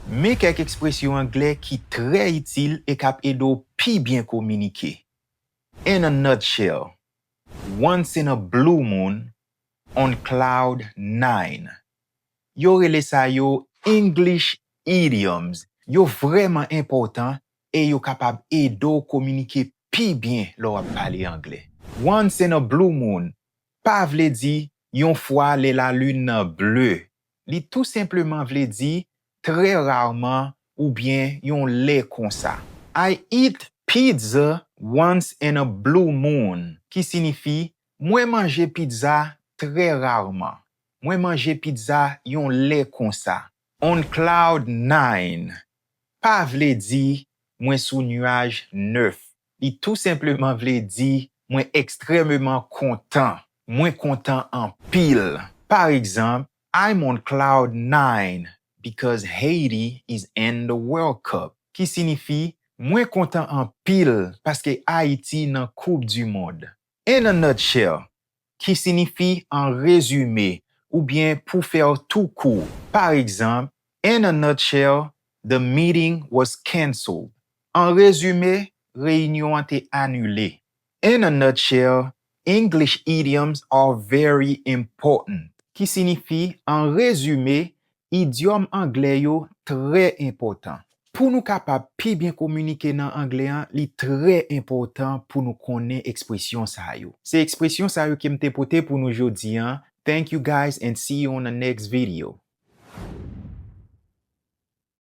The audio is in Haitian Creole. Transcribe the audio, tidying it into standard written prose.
Mais quelques expressions anglais qui très utiles et cap aido pi bien communiquer. In a nutshell, once in a blue moon, on cloud 9. Yo rele sa yo English idioms. Yo vraiment important et yo capable aido communiquer pi bien lor ap pale anglais. Once in a blue moon, pa vle di yon fwa le la lune nan bleu. Li tout simplement vle di très rarement ou bien yon le kon sa. I eat pizza once in a blue moon, qui signifie mwen manje pizza très rarement. Mwen manje pizza yon le kon sa. On cloud 9, pa vle di mwen sou nuage 9. Li tout simplement vle di mwen extrêmement content. Mwen content en pile. Par exemple, I'm on cloud 9 because Haiti is in the World Cup. Qui signifie mwen content en pile parce que Haïti nan Coupe du Monde. In a nutshell, qui signifie en résumé ou bien pour faire tout court. Par exemple, in a nutshell, the meeting was cancelled. En résumé, réunion a été annulée. In a nutshell, English idioms are very important. Qui signifie, en résumé, idiome anglais yo très important. Pour nous capable pi bien communiquer dans anglais, li très important pour nous connaître expression sa yo. C'est expression sa yo qui m'te pote pour nous jodi. Thank you guys and see you on the next video.